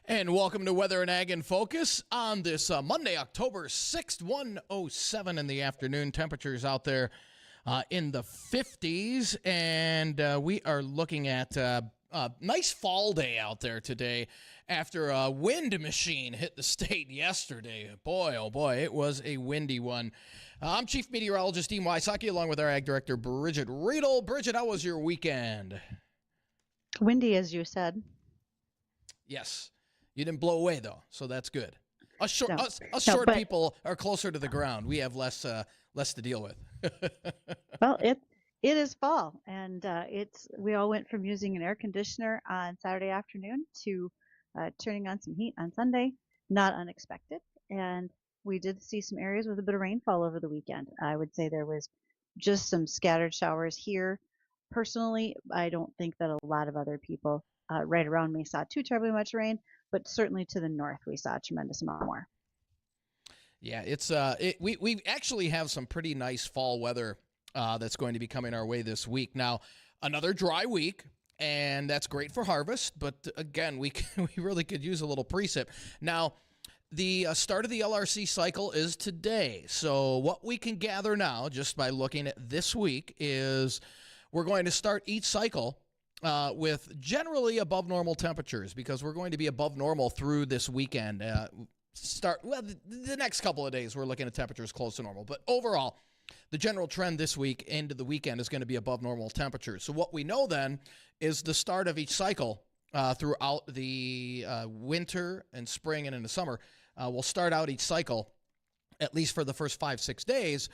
And welcome to Weather and Ag in Focus on this Monday, October 6th, 1:07 in the afternoon. Temperatures out there in the 50s, and we are looking at a nice fall day out there today after a wind machine hit the state yesterday. Boy, oh boy, it was a windy one. I'm Chief Meteorologist Dean Wysocki, along with our Ag Director, Bridgette Readel. Bridgette, how was your weekend? Windy, as you said. Yes. You didn't blow away, though, so that's good. Us short but people are closer to the ground. We have less to deal with. well, it is fall, and we all went from using an air conditioner on Saturday afternoon to turning on some heat on Sunday. Not unexpected, and we did see some areas with a bit of rainfall over the weekend. I would say there was just some scattered showers here. Personally, I don't think that a lot of other people right around me saw too terribly much rain, but certainly to the north we saw a tremendous amount more. Yeah, we actually have some pretty nice fall weather that's going to be coming our way this week. Now, another dry week, and that's great for harvest. But again, we really could use a little precip. Now, the start of the LRC cycle is today. So what we can gather now, just by looking at this week, is we're going to start each cycle with generally above normal temperatures, because we're going to be above normal through this weekend. The next couple of days, we're looking at temperatures close to normal. But overall, the general trend this week into the weekend is going to be above normal temperatures. So what we know then is the start of each cycle throughout the winter and spring and into summer. We'll start out each cycle, at least for the first 5-6 days,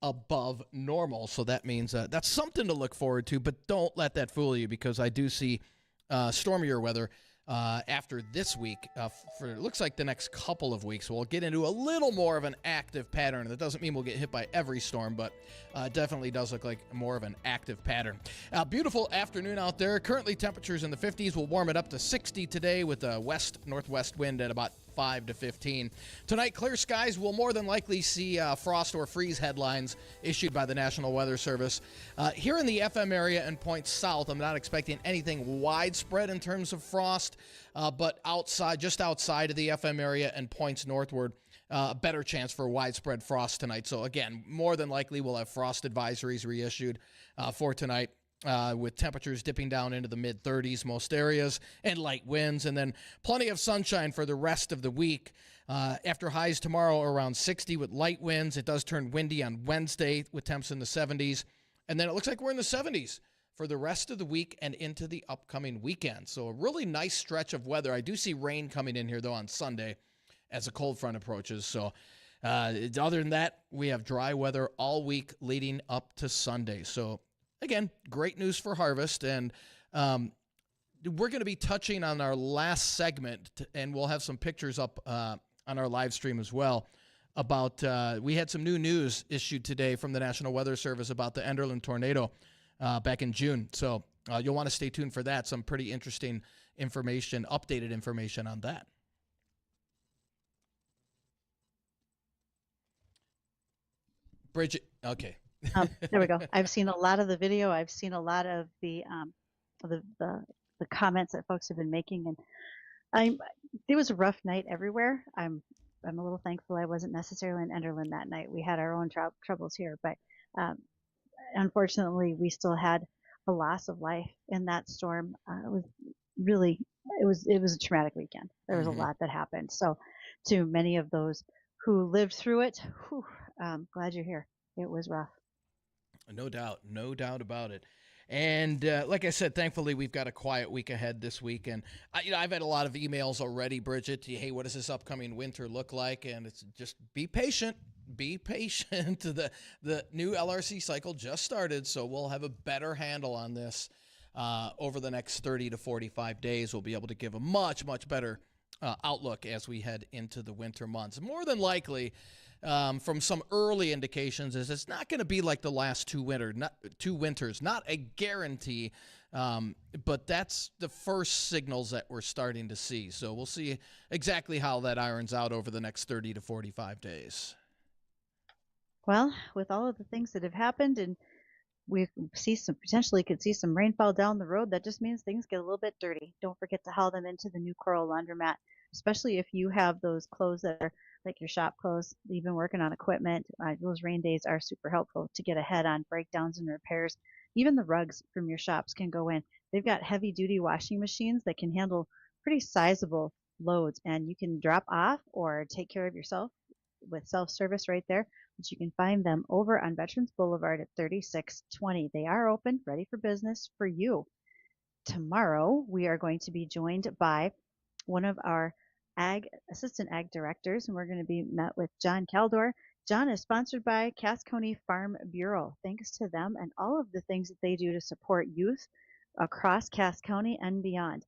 above normal. So that means that's something to look forward to, but don't let that fool you, because I do see stormier weather after this week for it looks like the next couple of weeks. We'll get into a little more of an active pattern. That doesn't mean we'll get hit by every storm, but definitely does look like more of an active pattern. Beautiful afternoon out there. Currently temperatures in the 50s. We'll warm it up to 60 today with a west-northwest wind at about 5 to 15. Tonight, clear skies. Will more than likely see frost or freeze headlines issued by the National Weather Service. Here in the FM area and points south, I'm not expecting anything widespread in terms of frost, but just outside of the FM area and points northward, a better chance for widespread frost tonight. So again, more than likely we'll have frost advisories reissued for tonight. With temperatures dipping down into the mid-30s most areas and light winds, and then plenty of sunshine for the rest of the week. After highs tomorrow around 60 with light winds. It does turn windy on Wednesday with temps in the 70s, and then it looks like we're in the 70s for the rest of the week and into the upcoming weekend. So a really nice stretch of weather. I do see rain coming in here, though, on Sunday as a cold front approaches. So other than that, we have dry weather all week leading up to Sunday. So again, great news for harvest, and we're going to be touching on our last segment, and we'll have some pictures up on our live stream as well about we had some new news issued today from the National Weather Service about the Enderlin tornado back in June. So you'll want to stay tuned for that. Some pretty interesting information, updated information on that. Bridgette, okay. There we go. I've seen a lot of the video. I've seen a lot of the comments that folks have been making, and it was a rough night everywhere. I'm a little thankful I wasn't necessarily in Enderlin that night. We had our own troubles here, but unfortunately, we still had a loss of life in that storm. It was a traumatic weekend. There was a lot that happened. So, to many of those who lived through it, glad you're here. It was rough. No doubt about it. And like I said, thankfully, we've got a quiet week ahead this week. And I've had a lot of emails already, Bridgette. Hey, what does this upcoming winter look like? And it's just be patient. Be patient. The new LRC cycle just started, so we'll have a better handle on this over the next 30 to 45 days. We'll be able to give a much better outlook as we head into the winter months. More than likely, from some early indications, is it's not going to be like the last two winters. Not a guarantee, but that's the first signals that we're starting to see. So we'll see exactly how that irons out over the next 30 to 45 days. Well, with all of the things that have happened, and we potentially could see some rainfall down the road, that just means things get a little bit dirty. Don't forget to haul them into the new Coral Laundromat especially if you have those clothes that are like your shop clothes, you've been working on equipment. Those rain days are super helpful to get ahead on breakdowns and repairs. Even the rugs from your shops can go in. They've got heavy duty washing machines that can handle pretty sizable loads, and you can drop off or take care of yourself with self-service right there. But you can find them over on Veterans Boulevard at 3620. They are open, ready for business for you. Tomorrow, we are going to be joined by one of our assistant ag directors, and we're going to be met with John Caldor. John is sponsored by Cass County Farm Bureau. Thanks to them and all of the things that they do to support youth across Cass County and beyond.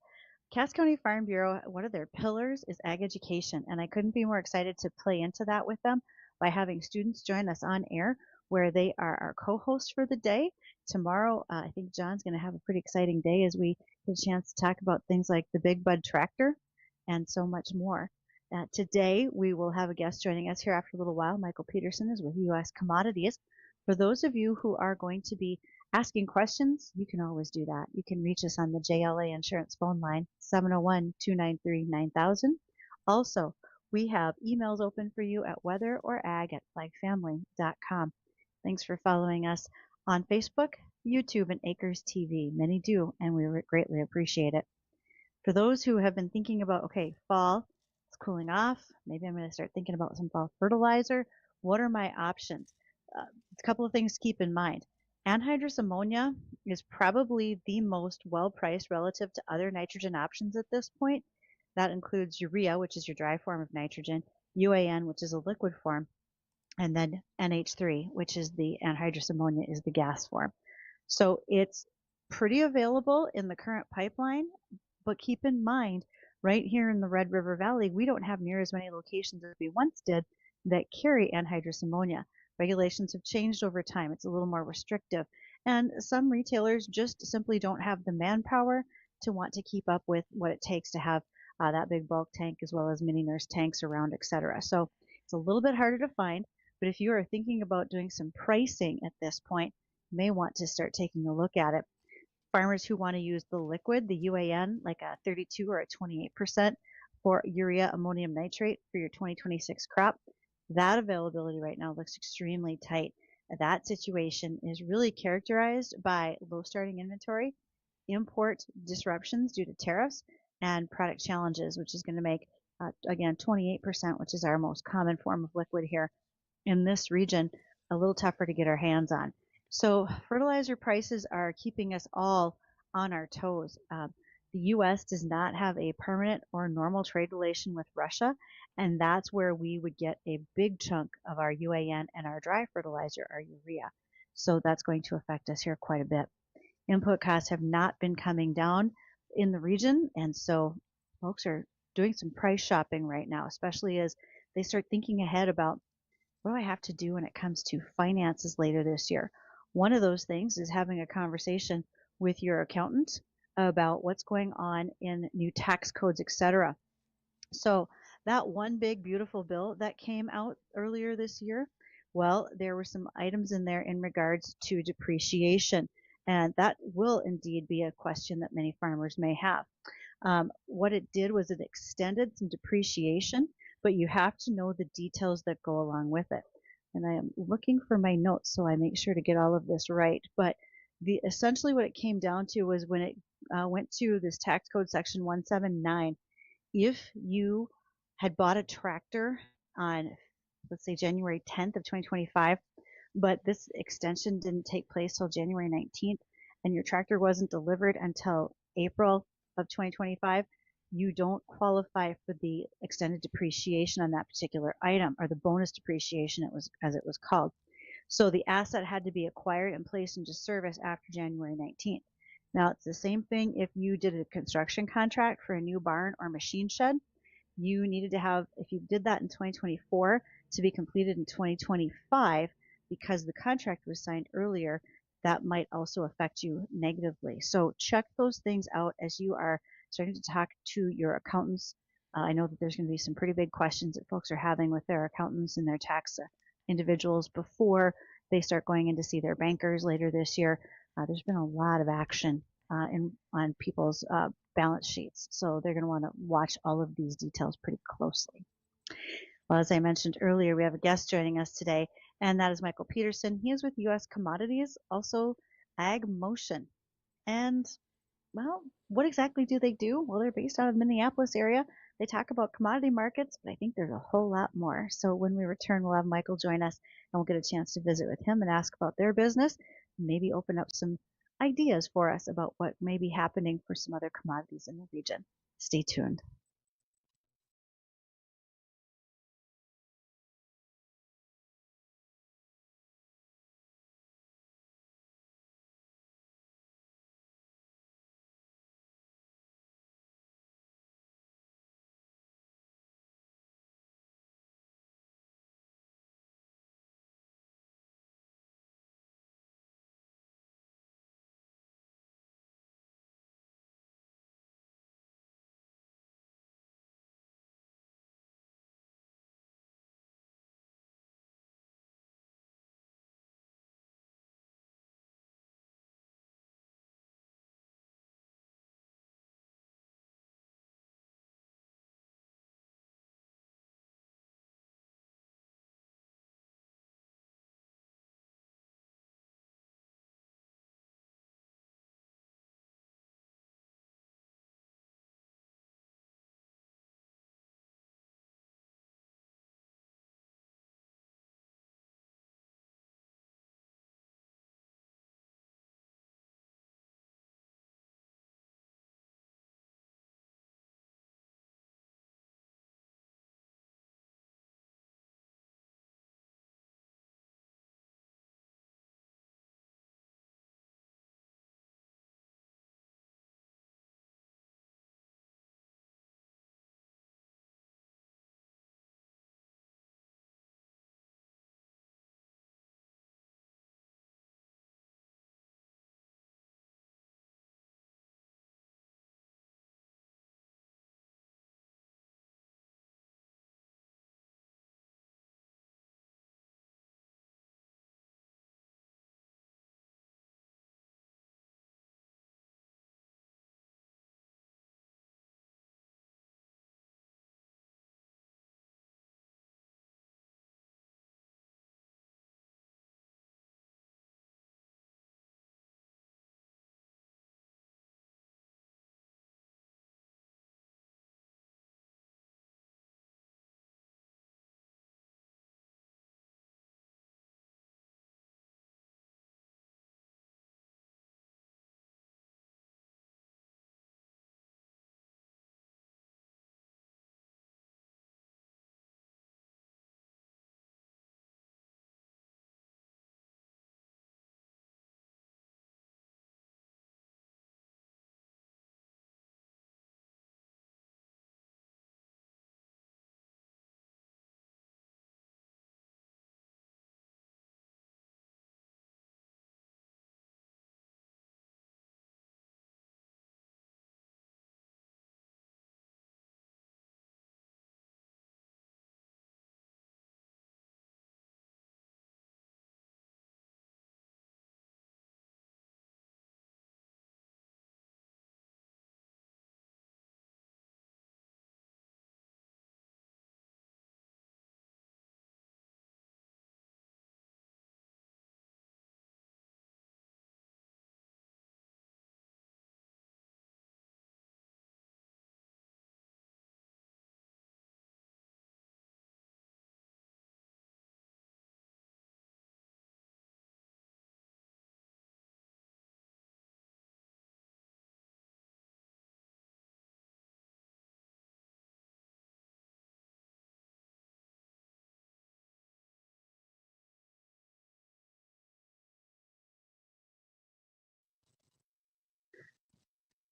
Cass County Farm Bureau, one of their pillars is ag education, and I couldn't be more excited to play into that with them by having students join us on air where they are our co-hosts for the day. Tomorrow, I think John's going to have a pretty exciting day as we get a chance to talk about things like the Big Bud tractor and so much more. Today, we will have a guest joining us here after a little while. Michael Peterson is with U.S. Commodities. For those of you who are going to be asking questions, you can always do that. You can reach us on the JLA Insurance phone line, 701-293-9000. Also, we have emails open for you at weatherorag@flagfamily.com. Thanks for following us on Facebook, YouTube, and Acres TV. Many do, and we greatly appreciate it. For those who have been thinking about, okay, fall, it's cooling off. Maybe I'm going to start thinking about some fall fertilizer. What are my options? A couple of things to keep in mind. Anhydrous ammonia is probably the most well-priced relative to other nitrogen options at this point. That includes urea, which is your dry form of nitrogen, UAN, which is a liquid form, and then NH3, which is the anhydrous ammonia, is the gas form. So it's pretty available in the current pipeline, but keep in mind, right here in the Red River Valley, we don't have near as many locations as we once did that carry anhydrous ammonia. Regulations have changed over time. It's a little more restrictive. And some retailers just simply don't have the manpower to want to keep up with what it takes to have that big bulk tank as well as mini nurse tanks around, etc. So it's a little bit harder to find, but if you are thinking about doing some pricing at this point, you may want to start taking a look at it. Farmers who want to use the liquid, the UAN, like a 32 or a 28% for urea ammonium nitrate for your 2026 crop, that availability right now looks extremely tight. That situation is really characterized by low starting inventory, import disruptions due to tariffs, and product challenges, which is going to make, again, 28%, which is our most common form of liquid here in this region, a little tougher to get our hands on. So fertilizer prices are keeping us all on our toes. The U.S. does not have a permanent or normal trade relation with Russia, and that's where we would get a big chunk of our UAN and our dry fertilizer, our urea. So that's going to affect us here quite a bit. Input costs have not been coming down in the region, and so folks are doing some price shopping right now, especially as they start thinking ahead about what do I have to do when it comes to finances later this year. One of those things is having a conversation with your accountant about what's going on in new tax codes, etc. So that one big beautiful bill that came out earlier this year, well, there were some items in there in regards to depreciation, and that will indeed be a question that many farmers may have. What it did was it extended some depreciation, but you have to know the details that go along with it. And I am looking for my notes so I make sure to get all of this right. But essentially what it came down to was when it went to this tax code section 179, if you had bought a tractor on, let's say, January 10th of 2025, but this extension didn't take place till January 19th, and your tractor wasn't delivered until April of 2025, you don't qualify for the extended depreciation on that particular item, or the bonus depreciation, as it was called. So the asset had to be acquired and placed into service after January 19th. Now, it's the same thing if you did a construction contract for a new barn or machine shed. You needed to have, if you did that in 2024, to be completed in 2025, because the contract was signed earlier, that might also affect you negatively. So check those things out as you are starting to talk to your accountants. I know that there's going to be some pretty big questions that folks are having with their accountants and their tax individuals before they start going in to see their bankers later this year. There's been a lot of action on people's balance sheets. So they're going to want to watch all of these details pretty closely. Well, as I mentioned earlier, we have a guest joining us today, and that is Michael Peterson. He is with U.S. Commodities, also Ag Motion. And, well, what exactly do they do? Well, they're based out of the Minneapolis area. They talk about commodity markets, but I think there's a whole lot more. So when we return, we'll have Michael join us, and we'll get a chance to visit with him and ask about their business, maybe open up some ideas for us about what may be happening for some other commodities in the region. Stay tuned.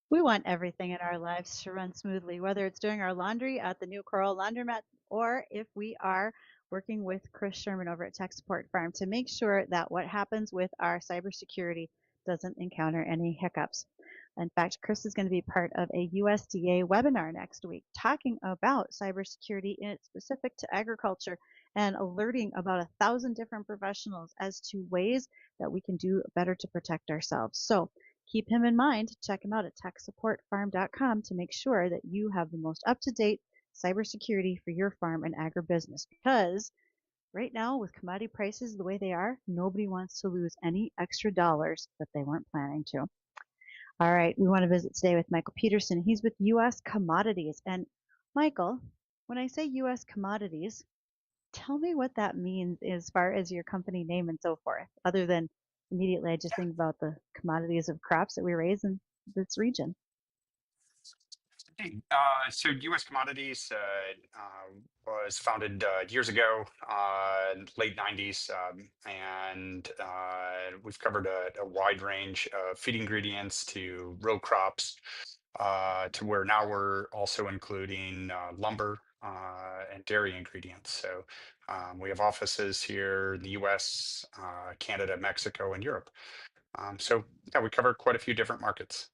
We want everything in our lives to run smoothly, whether it's doing our laundry at the new Coral Laundromat or if we are working with Chris Sherman over at Tech Support Farm to make sure that what happens with our cybersecurity doesn't encounter any hiccups. In fact, Chris is going to be part of a USDA webinar next week talking about cybersecurity in its specific to agriculture and alerting about 1,000 different professionals as to ways that we can do better to protect ourselves. So keep him in mind. Check him out at techsupportfarm.com to make sure that you have the most up-to-date cybersecurity for your farm and agribusiness, because right now, with commodity prices the way they are, nobody wants to lose any extra dollars that they weren't planning to. All right, we want to visit today with Michael Peterson. He's with U.S. Commodities. And Michael, when I say U.S. Commodities, tell me what that means as far as your company name and so forth, other than immediately I just think about the commodities of crops that we raise in this region. Hey, so U.S. Commodities was founded years ago, late 90s, and we've covered a wide range of feed ingredients to row crops, to where now we're also including lumber and dairy ingredients. So we have offices here in the U.S., Canada, Mexico, and Europe. So yeah, we cover quite a few different markets.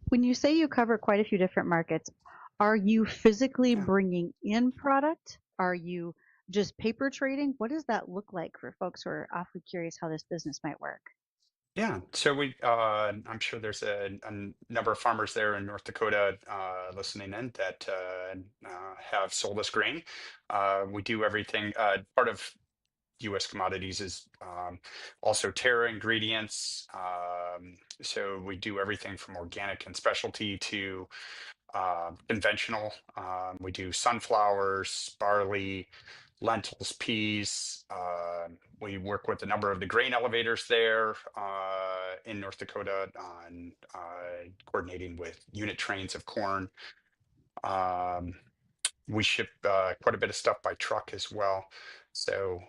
When you say you cover quite a few different markets, are you physically Yeah. bringing in product? Are you just paper trading? What does that look like for folks who are awfully curious how this business might work? Yeah, so I'm sure there's a number of farmers there in North Dakota listening in that have sold us grain. We do everything. Part of U.S. Commodities is also Terra ingredients. So we do everything from organic and specialty to conventional. We do sunflowers, barley, lentils, peas. We work with a number of the grain elevators there in North Dakota on coordinating with unit trains of corn. Um, we ship quite a bit of stuff by truck as well. So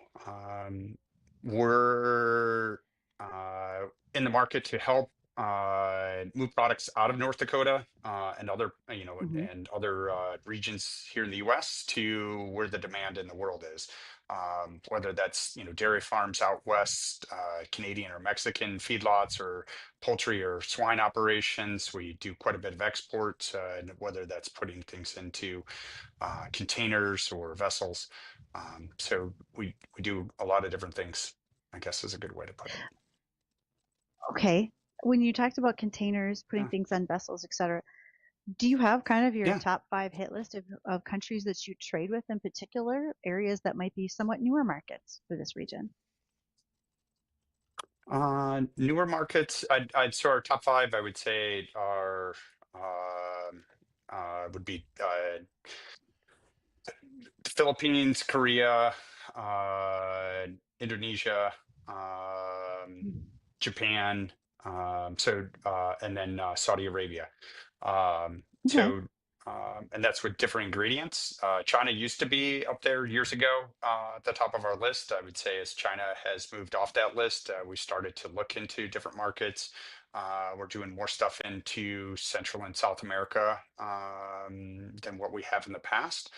we're uh, in the market to help move products out of North Dakota and other, Hmm. and other regions here in the U.S. to where the demand in the world is. Whether that's, dairy farms out west, Canadian or Mexican feedlots, or poultry or swine operations. We do quite a bit of export, and whether that's putting things into containers or vessels. So we do a lot of different things, I guess is a good way to put it. Okay. When you talked about containers, putting Yeah. things on vessels, et cetera, do you have kind of your Yeah. top 5 hit list of countries that you trade with in particular, areas that might be somewhat newer markets for this region? Newer markets, I'd so our top five, I would say, are would be the Philippines, Korea, uh, Indonesia, um, Japan, and then Saudi Arabia. Um, Okay. so, and that's with different ingredients. China used to be up there years ago at the top of our list. I would say as China has moved off that list, we started to look into different markets. We're doing more stuff into Central and South America than what we have in the past,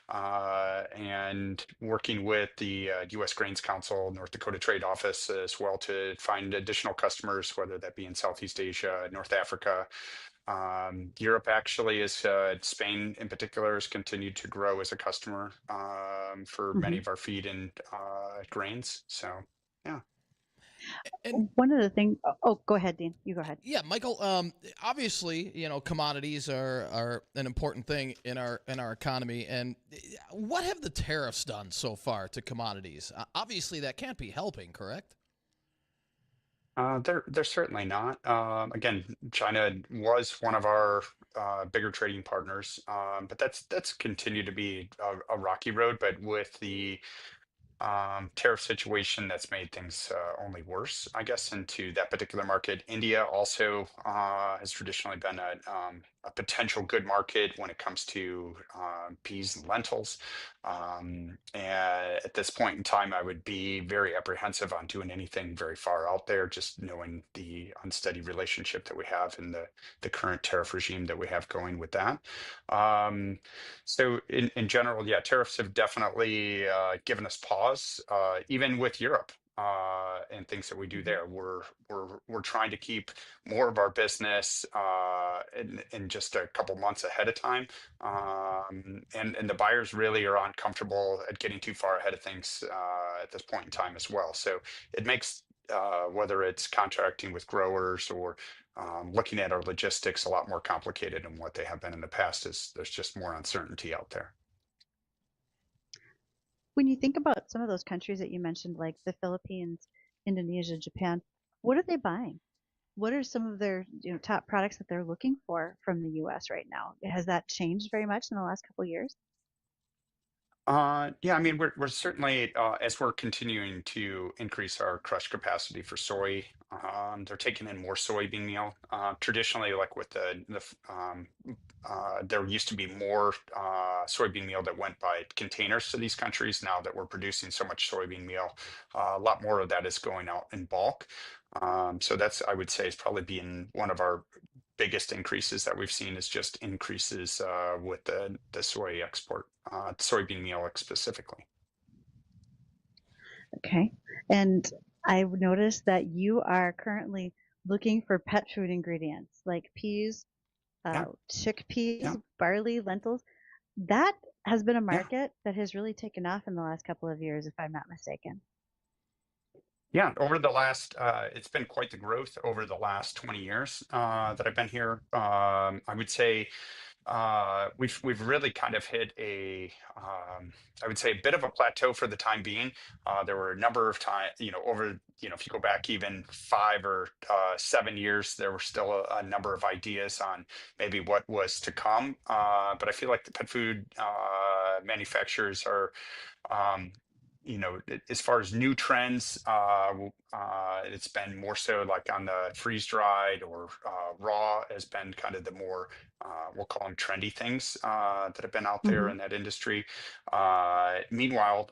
and working with the U.S. Grains Council, North Dakota Trade Office as well to find additional customers, whether that be in Southeast Asia, North Africa. Europe actually is, Spain in particular has continued to grow as a customer for many Hmm. of our feed and grains. So, yeah. And One of the things, oh, go ahead, Dean. You go ahead. yeah, Michael. Obviously, commodities are an important thing in our economy. And what have the tariffs done so far to commodities? Obviously, that can't be helping, correct? They're certainly not. Again, China was one of our bigger trading partners, but that's continued to be a rocky road. But with the tariff situation, that's made things only worse, I guess, into that particular market. India also has traditionally been a potential good market when it comes to peas and lentils. And at this point in time, I would be very apprehensive on doing anything very far out there, just knowing the unsteady relationship that we have in the current tariff regime that we have going with that. Um, so in general, yeah, tariffs have definitely given us pause, even with Europe. and things that we do Mhm. there. We're trying to keep more of our business in just a couple months ahead of time, and the buyers really are uncomfortable at getting too far ahead of things at this point in time as well. So it makes whether it's contracting with growers or looking at our logistics a lot more complicated than what they have been in the past, is there's just more uncertainty out there. When you think about some of those countries that you mentioned, like the Philippines, Indonesia, Japan, what are they buying? What are some of their top products that they're looking for from the U.S. right now? Has that changed very much in the last couple of years? Yeah, I mean, we're certainly as we're continuing to increase our crush capacity for soy, they're taking in more soybean meal. Traditionally, like with there used to be more soybean meal that went by containers to these countries. Now that we're producing so much soybean meal, a lot more of that is going out in bulk. So that's, I would say, is probably being one of our biggest increases that we've seen, is just increases with the soy export, soybean meal specifically. Okay. And I noticed that you are currently looking for pet food ingredients like peas, Yeah, chickpeas, yeah, barley, lentils. That has been a yeah. market that has really taken off in the last couple of years, if I'm not mistaken. Yeah, over the last, it's been quite the growth over the last 20 years that I've been here. I would say we've really kind of hit I would say a bit of a plateau for the time being. There were a number of times, over, if you go back even 5 or 7 years, there were still a number of ideas on maybe what was to come. But I feel like the pet food manufacturers are, um, as far as new trends, it's been more so like on the freeze dried or raw has been kind of the more, we'll call them trendy things that have been out there Hmm. in that industry. Meanwhile,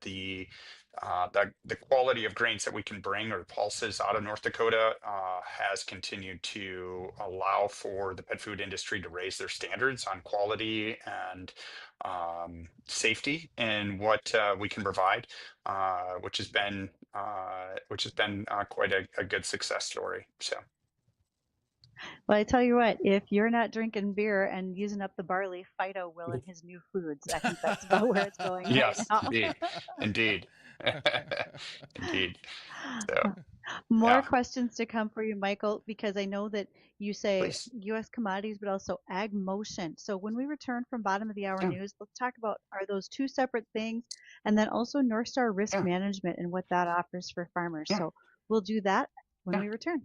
the quality of grains that we can bring, or pulses out of North Dakota, has continued to allow for the pet food industry to raise their standards on quality and safety and what we can provide, which has been quite a good success story. So Well, I tell you what, if you're not drinking beer and using up the barley, Fido will in his new foods. I think that's about where it's going right yes, now. indeed, indeed, indeed. So More yeah, questions to come for you, Michael, because I know that you say please, U.S. commodities, but also ag motion. So when we return from bottom of the hour yeah, news, let's talk about, are those two separate things? And then also North Star risk yeah, management and what that offers for farmers. yeah, So we'll do that when yeah. we return.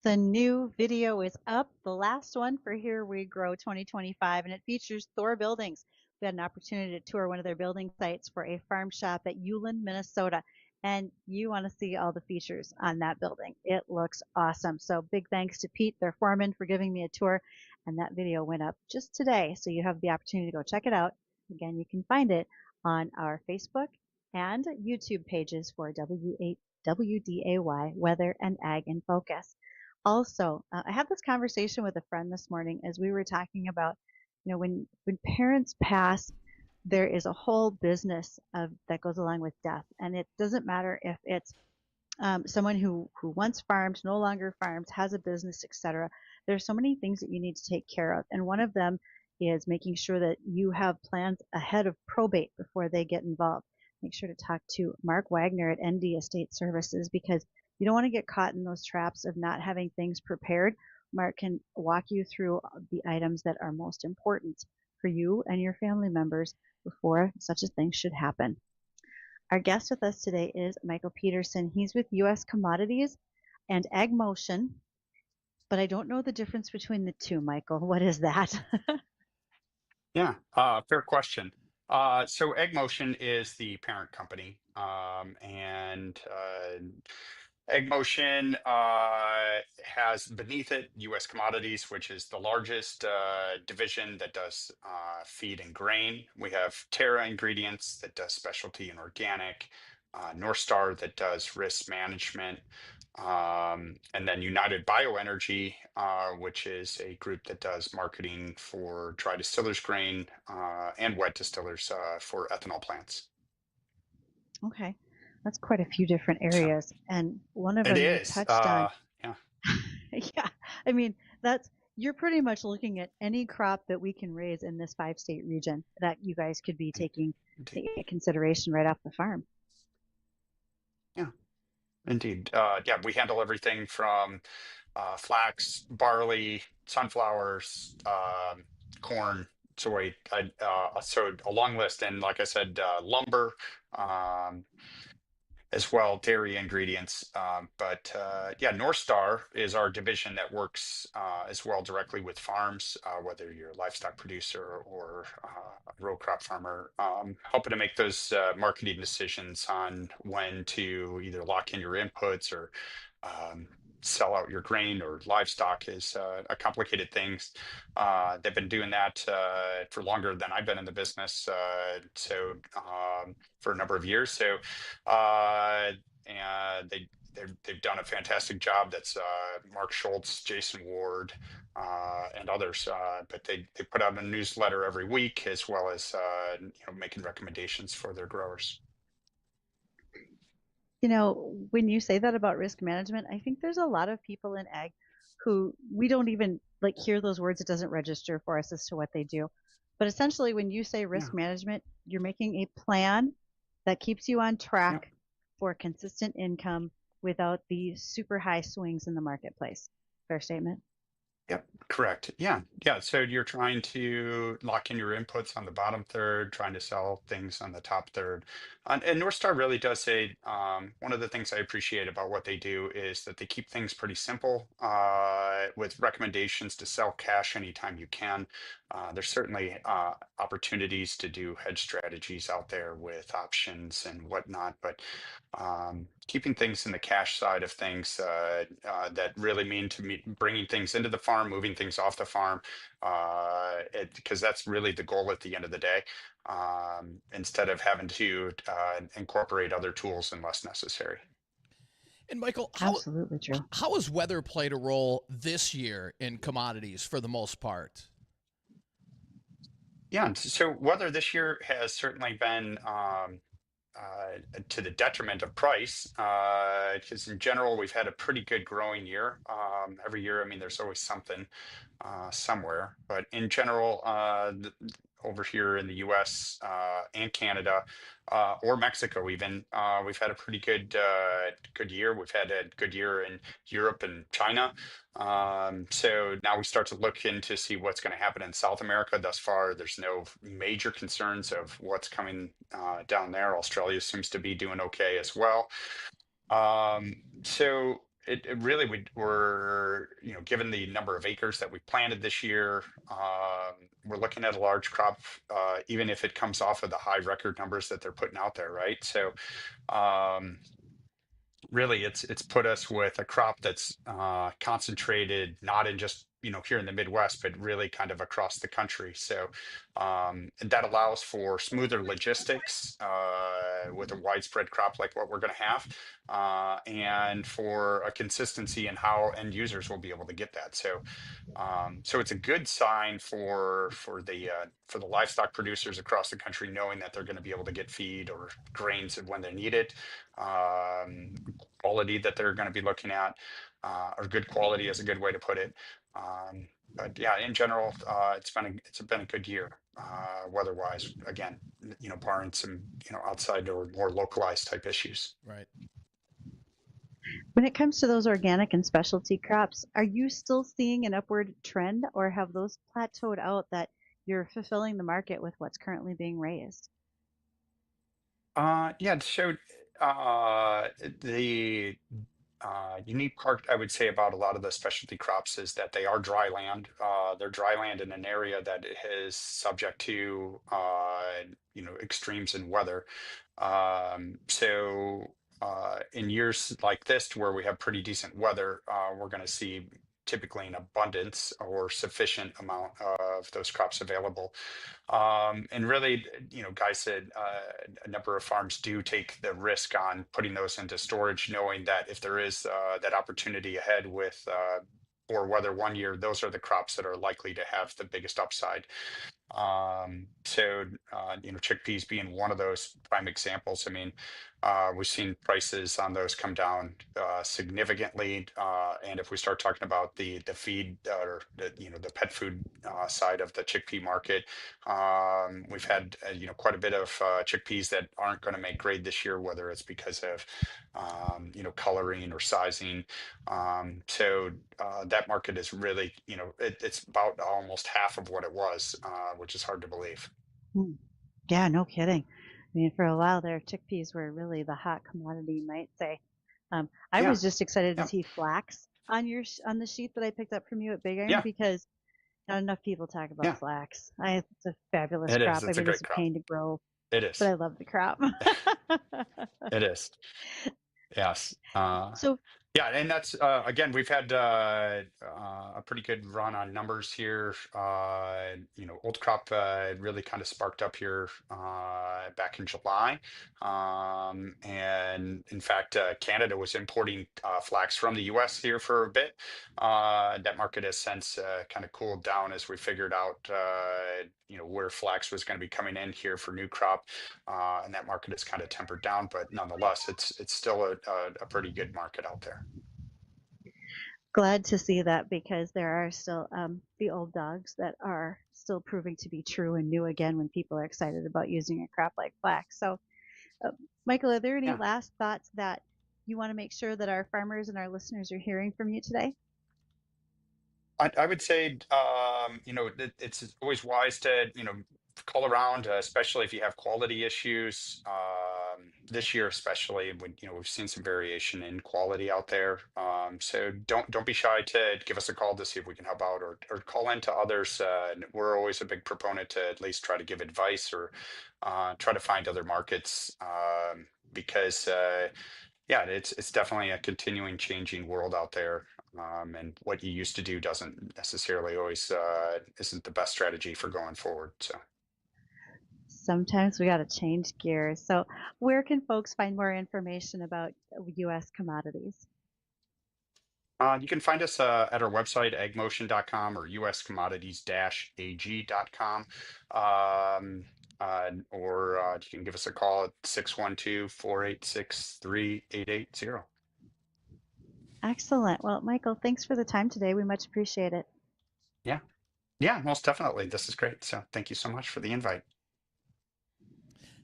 The new video is up, the last one for Here We Grow 2025, and it features Thor Buildings. We had an opportunity to tour one of their building sites for a farm shop at Ulen, Minnesota, and you want to see all the features on that building. It looks awesome. So big thanks to Pete, their foreman, for giving me a tour, and that video went up just today, so you have the opportunity to go check it out. Again, you can find it on our Facebook and YouTube pages for WDAY Weather and Ag in Focus. Also, I had this conversation with a friend this morning as we were talking about, when parents pass, there is a whole business that goes along with death, and it doesn't matter if it's someone who once farmed, no longer farms, has a business, etc. There's so many things that you need to take care of, and one of them is making sure that you have plans ahead of probate before they get involved. Make sure to talk to Mark Wagner at ND Estate Services, because you don't want to get caught in those traps of not having things prepared. Mark can walk you through the items that are most important for you and your family members before such a thing should happen. Our guest with us today is Michael Peterson. He's with U.S. Commodities and Ag Motion, but I don't know the difference between the two, Michael. What is that? Yeah, fair question. So EggMotion is the parent company, and EggMotion has beneath it U.S. Commodities, which is the largest division that does feed and grain. We have Terra Ingredients that does specialty and organic, North Star that does risk management, and then United Bioenergy, which is a group that does marketing for dry distillers grain and wet distillers for ethanol plants. Okay, that's quite a few different So areas, and one of it them you is, touched on. yeah, Yeah, I mean, you're pretty much looking at any crop that we can raise in this 5-state region that you guys could be taking indeed. into consideration right off the farm. Yeah, indeed. Yeah, we handle everything from flax, barley, sunflowers, corn, soy. So a long list, and like I said, lumber. Um, as well, dairy ingredients. But yeah, North Star is our division that works as well directly with farms, whether you're a livestock producer or a row crop farmer, helping to make those marketing decisions on when to either lock in your inputs or um, sell out your grain or livestock is a complicated things. They've been doing that for longer than I've been in the business, for a number of years. So and they've done a fantastic job. That's Mark Schultz, Jason Ward, and others. But they put out a newsletter every week, as well as making recommendations for their growers. When you say that about risk management, I think there's a lot of people in ag who we don't even hear those words. It doesn't register for us as to what they do. But essentially, when you say risk Yeah. management, you're making a plan that keeps you on Yep. track for consistent income without the super high swings in the marketplace. Fair statement? Yep, correct. Yeah, yeah. So you're trying to lock in your inputs on the bottom third, trying to sell things on the top third. And North Star really does say one of the things I appreciate about what they do is that they keep things pretty simple with recommendations to sell cash anytime you can. There's certainly opportunities to do hedge strategies out there with options and whatnot, but keeping things in the cash side of things that really mean to me bringing things into the farm, moving things off the farm, because that's really the goal at the end of the day, instead of having to incorporate other tools unless necessary. And Michael, Absolutely true. how has weather played a role this year in commodities for the most part? Yeah, and so weather this year has certainly been to the detriment of price, because in general we've had a pretty good growing year. Every year, I mean, there's always something somewhere, but in general, over here in the U.S. And Canada, or Mexico, even we've had a pretty good year. We've had a good year in Europe and China. So now we start to look in to see what's going to happen in South America. Thus far, there's no major concerns of what's coming down there. Australia seems to be doing okay as well. So it really we're given the number of acres that we planted this year, we're looking at a large crop, even if it comes off of the high record numbers that they're putting out there, right? So um, really it's put us with a crop that's concentrated not in just here in the Midwest, but really kind of across the country. So and that allows for smoother logistics with a widespread crop like what we're going to have, and for a consistency in how end users will be able to get that. So so it's a good sign for the livestock producers across the country, knowing that they're going to be able to get feed or grains when they need it. Um, Quality that they're going to be looking at, or good quality is a good way to put it. Um, but yeah, in general, it's been a good year, weather-wise. Again, barring some outside or more localized type issues. Right. When it comes to those organic and specialty crops, are you still seeing an upward trend, or have those plateaued out that you're fulfilling the market with what's currently being raised? Yeah, so uh, the unique part I would say about a lot of the specialty crops is that they are dry land. They're dry land in an area that is subject to extremes in weather. So in years like this, where we have pretty decent weather, we're going to see typically an abundance or sufficient amount of those crops available. And really, guys said a number of farms do take the risk on putting those into storage, knowing that if there is that opportunity ahead with poor weather one year, those are the crops that are likely to have the biggest upside. Chickpeas being one of those prime examples. I mean, we've seen prices on those come down significantly, and if we start talking about the feed or the pet food side of the chickpea market, we've had quite a bit of chickpeas that aren't going to make grade this year, whether it's because of coloring or sizing. That market is really, it's about almost half of what it was, which is hard to believe. Hmm. Yeah, no kidding. I mean, for a while there, chickpeas were really the hot commodity, you might say. I Yeah, was just excited to yeah, see flax on on the sheet that I picked up from you at Big Iron yeah, because not enough people talk about yeah. flax. It's a fabulous It is. crop. I It's a mean, it's great a crop. pain to grow, It but is. I love the crop. It is. Yes. So, Yeah, and that's again, we've had a pretty good run on numbers here. Old crop really kind of sparked up here back in July, and in fact, Canada was importing flax from the U.S. here for a bit. That market has since kind of cooled down as we figured out, where flax was going to be coming in here for new crop, and that market is kind of tempered down, but nonetheless, it's still a pretty good market out there. glad to see that because there are still the old dogs that are still proving to be true and new again when people are excited about using a crop like flax. So, uh, Michael, are there any Yeah, last thoughts that you want to make sure that our farmers and our listeners are hearing from you today? I would say, it's always wise to, call around, especially if you have quality issues. This year, especially, when, we've seen some variation in quality out there. So don't be shy to give us a call to see if we can help out, or call in to others. We're always a big proponent to at least try to give advice, or try to find other markets, because yeah, it's definitely a continuing changing world out there. And what you used to do doesn't necessarily always isn't the best strategy for going forward. So Sometimes we got to change gears. So, where can folks find more information about U.S. commodities? you can find us at our website, agmotion.com, or uscommodities-ag.com. Or you can give us a call at 612-486-3880. Excellent. Well, Michael, thanks for the time today. We much appreciate it. Yeah, yeah, most definitely. This is great. So thank you so much for the invite.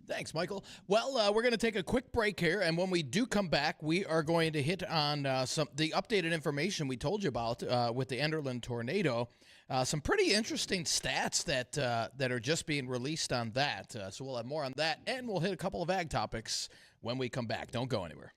Thanks, Michael. Well, we're going to take a quick break here, and when we do come back, we are going to hit on the updated information we told you about with the Enderlin tornado. Some pretty interesting stats that are just being released on that. So we'll have more on that, and we'll hit a couple of ag topics when we come back. Don't go anywhere.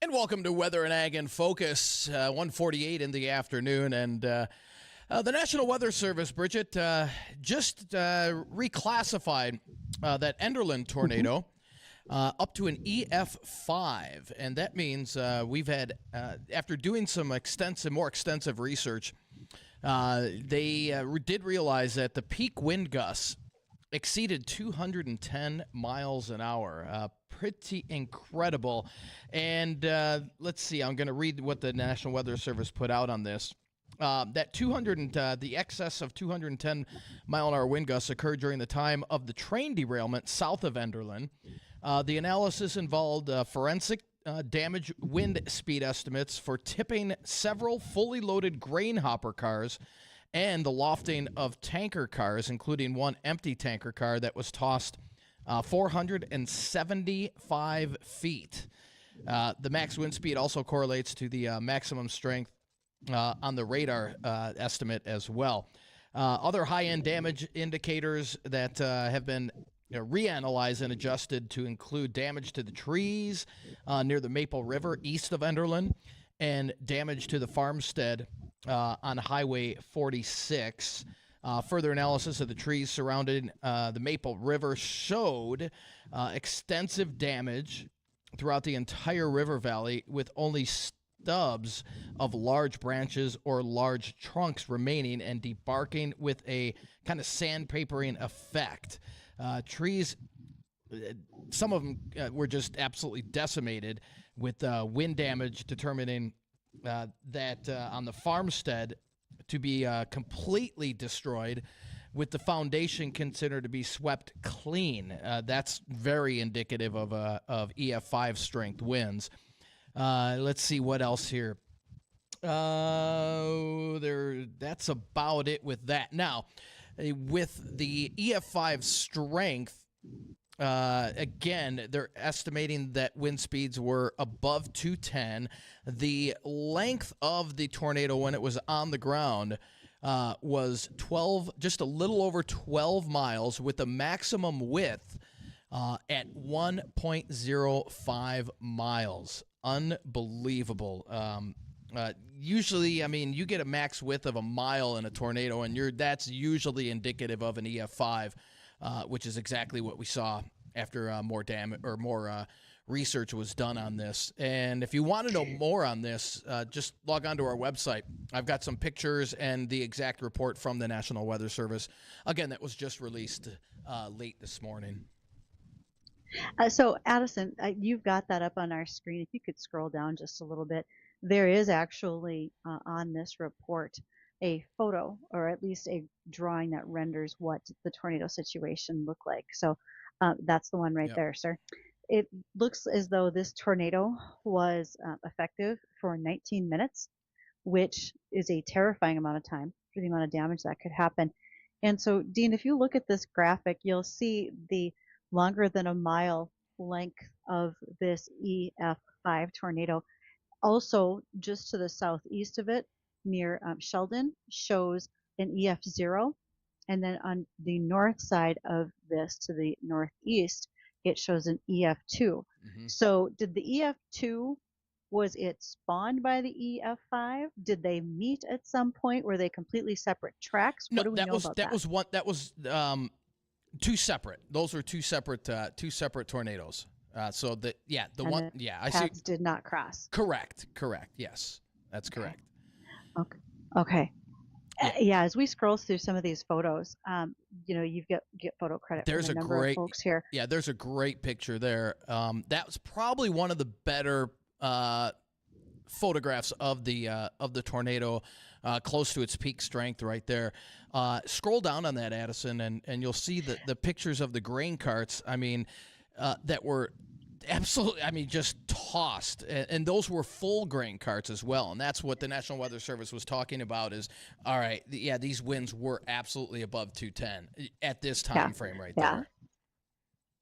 And welcome to Weather and Ag in Focus, 1:48 in the afternoon. And the National Weather Service, Bridgette, just reclassified that Enderlin tornado up to an EF5. And that means we've had, after doing some more extensive research, they did realize that the peak wind gusts exceeded 210 miles an hour. Pretty incredible. And let's see, I'm going to read what the National Weather Service put out on this. The excess of 210 mile an hour wind gusts occurred during the time of the train derailment south of Enderlin. The analysis involved forensic damage wind speed estimates for tipping several fully loaded grain hopper cars and the lofting of tanker cars, including one empty tanker car that was tossed 475 feet. The max wind speed also correlates to the maximum strength on the radar estimate as well. Other high-end damage indicators that have been reanalyzed and adjusted to include damage to the trees near the Maple River east of Enderlin and damage to the farmstead on Highway 46. Further analysis of the trees surrounding the Maple River showed extensive damage throughout the entire river valley, with only stubs of large branches or large trunks remaining and debarking with a kind of sandpapering effect. Trees, some of them were just absolutely decimated, with wind damage determining that on the farmstead to be completely destroyed, with the foundation considered to be swept clean. That's very indicative of EF5 strength winds. Let's see what else here. That's about it with that. Now, with the EF5 strength, again, they're estimating that wind speeds were above 210. The length of the tornado when it was on the ground was just a little over 12 miles, with a maximum width at 1.05 miles. Unbelievable. Usually, I mean, you get a max width of a mile in a tornado, and that's usually indicative of an EF5. Which is exactly what we saw after more research was done on this. And if you want to know more on this, just log on to our website. I've got some pictures and the exact report from the National Weather Service. Again, that was just released late this morning. So, Addison, you've got that up on our screen. If you could scroll down just a little bit, there is actually on this report a photo, or at least a drawing, that renders what the tornado situation looked like. So that's the one right there, sir. It looks as though this tornado was effective for 19 minutes, which is a terrifying amount of time for the amount of damage that could happen. And so, Dean, if you look at this graphic, you'll see the longer than a mile length of this EF5 tornado. Also, just to the southeast of it, near Sheldon, shows an EF0, and then on the north side of this, to the northeast, it shows an EF2. So did the EF2, was it spawned by the EF5? Did they meet at some point? Were they completely separate tracks? What do we know about that? That was two separate. Those were two separate tornadoes. So the one, I see. Paths did not cross. Correct. Yes, that's correct. Okay. Yeah, as we scroll through some of these photos, you get photo credit from a number of folks here. Yeah, there's a great picture there. That was probably one of the better photographs of the tornado, close to its peak strength right there. Scroll down on that, Addison, and you'll see the pictures of the grain carts. I mean, that were absolutely, just tossed. And those were full grain carts as well. And that's what the National Weather Service was talking about is, all right, these winds were absolutely above 210 at this time frame right there.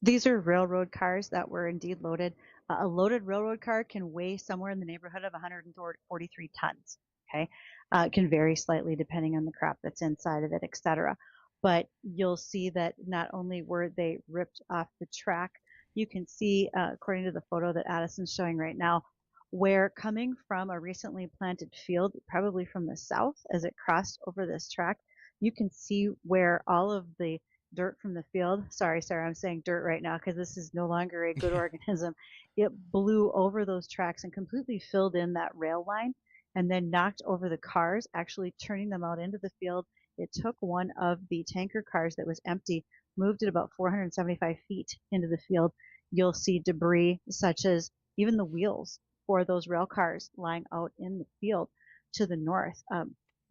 These are railroad cars that were indeed loaded. A loaded railroad car can weigh somewhere in the neighborhood of 143 tons. Okay. It can vary slightly depending on the crop that's inside of it, et cetera. But you'll see that not only were they ripped off the track, you can see, according to the photo that Addison's showing right now, where coming from a recently planted field, probably from the south, as it crossed over this track, you can see where all of the dirt from the field, sorry, Sarah, I'm saying dirt right now because this is no longer a good organism. It blew over those tracks and completely filled in that rail line and then knocked over the cars, actually turning them out into the field. It took one of the tanker cars that was empty, moved it about 475 feet into the field. You'll see debris such as even the wheels for those rail cars lying out in the field to the north.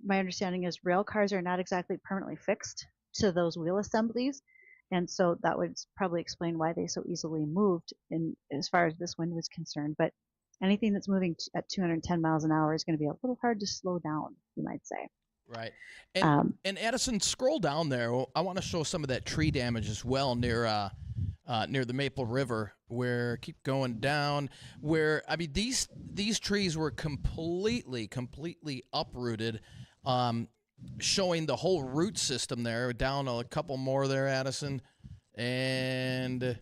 My understanding is rail cars are not exactly permanently fixed to those wheel assemblies, and so that would probably explain why they so easily moved in as far as this wind was concerned. But anything that's moving at 210 miles an hour is going to be a little hard to slow down, you might say. Right. And Addison, scroll down there. I want to show some of that tree damage as well near the Maple River, where keep going down, where, I mean, these trees were completely uprooted, showing the whole root system there. Down a couple more there, Addison. And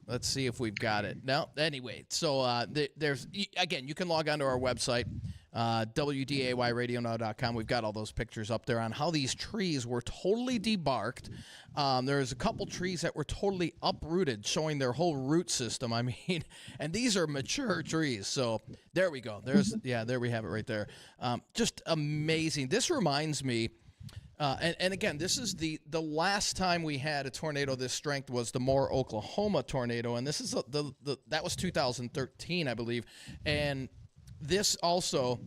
let's see if we've got it. No, anyway, so there's, again, you can log on to our website, WDAYradionow.com. We've got all those pictures up there on how these trees were totally debarked. There's a couple trees that were totally uprooted, showing their whole root system. I mean, and these are mature trees. So there we go. There we have it right there. Just amazing. This reminds me, and again, this is the last time we had a tornado this strength was the Moore, Oklahoma tornado, and this is that was 2013, I believe, and this also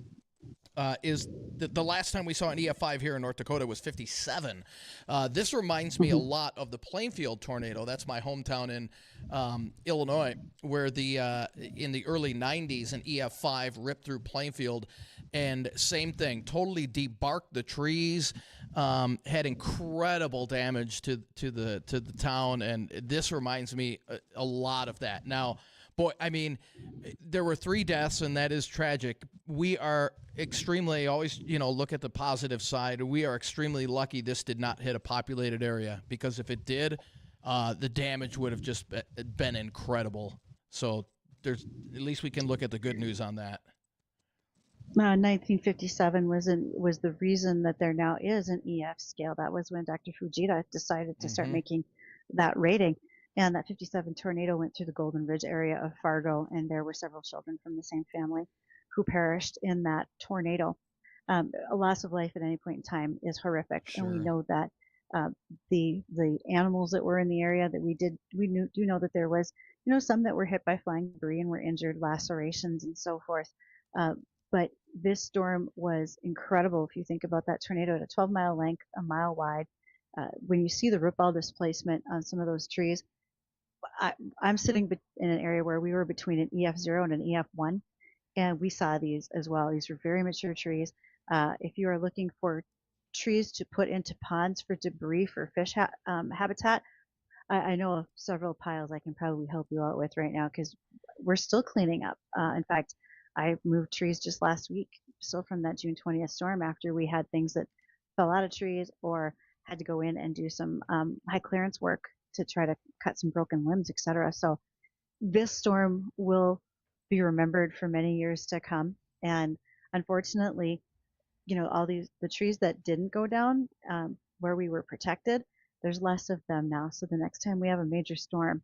is the last time we saw an EF5 here in North Dakota was 57. This reminds me a lot of the Plainfield tornado. That's my hometown in Illinois, where in the early 90s an EF5 ripped through Plainfield, and same thing, totally debarked the trees, had incredible damage to the town, and this reminds me a lot of that. Now, boy, I mean, there were 3 deaths, and that is tragic. We are extremely, always, look at the positive side. We are extremely lucky this did not hit a populated area, because if it did, the damage would have just been incredible. So at least we can look at the good news on that. 1957 was the reason that there now is an EF scale. That was when Dr. Fujita decided to start making that rating. And that 57 tornado went through the Golden Ridge area of Fargo, and there were several children from the same family who perished in that tornado. A loss of life at any point in time is horrific, Sure. And we know that the animals that were in the area that we do know that there was some that were hit by flying debris and were injured, lacerations and so forth. But this storm was incredible. If you think about that tornado at a 12-mile length, a mile wide, when you see the root ball displacement on some of those trees, I'm sitting in an area where we were between an EF0 and an EF1, and we saw these as well. These were very mature trees. If you are looking for trees to put into ponds for debris for fish habitat, I know of several piles I can probably help you out with right now, because we're still cleaning up. In fact, I moved trees just last week, still from that June 20th storm, after we had things that fell out of trees or had to go in and do some high clearance work to try to cut some broken limbs, etc. So this storm will be remembered for many years to come. And unfortunately, all the trees that didn't go down where we were protected, there's less of them now. So the next time we have a major storm,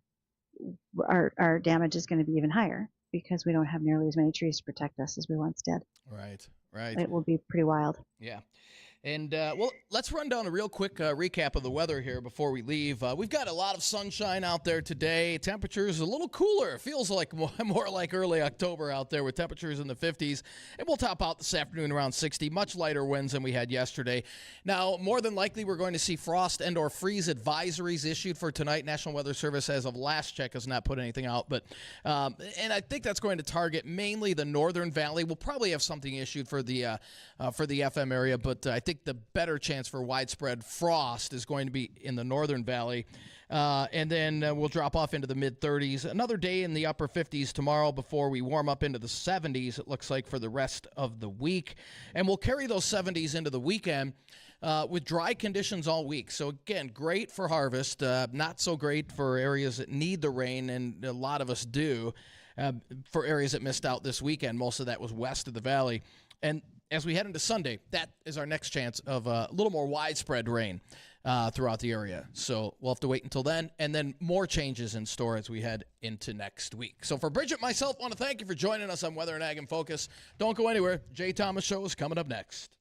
our damage is going to be even higher, because we don't have nearly as many trees to protect us as we once did. Right. It will be pretty wild. Yeah. And, well, let's run down a real quick recap of the weather here before we leave. We've got a lot of sunshine out there today. Temperatures a little cooler. It feels like more like early October out there, with temperatures in the 50s. And we'll top out this afternoon around 60. Much lighter winds than we had yesterday. Now, more than likely, we're going to see frost and or freeze advisories issued for tonight. National Weather Service, as of last check, has not put anything out. But and I think that's going to target mainly the Northern Valley. We'll probably have something issued for the FM area, but I think the better chance for widespread frost is going to be in the Northern Valley. And then we'll drop off into the mid-30s. Another day in the upper 50s tomorrow before we warm up into the 70s, it looks like, for the rest of the week. And we'll carry those 70s into the weekend with dry conditions all week. So, again, great for harvest, not so great for areas that need the rain, and a lot of us do. for areas that missed out this weekend. Most of that was west of the valley. And as we head into Sunday, that is our next chance of a little more widespread rain throughout the area. So we'll have to wait until then, and then more changes in store as we head into next week. So for Bridgette, myself, I want to thank you for joining us on Weather and Ag in Focus. Don't go anywhere. Jay Thomas Show is coming up next.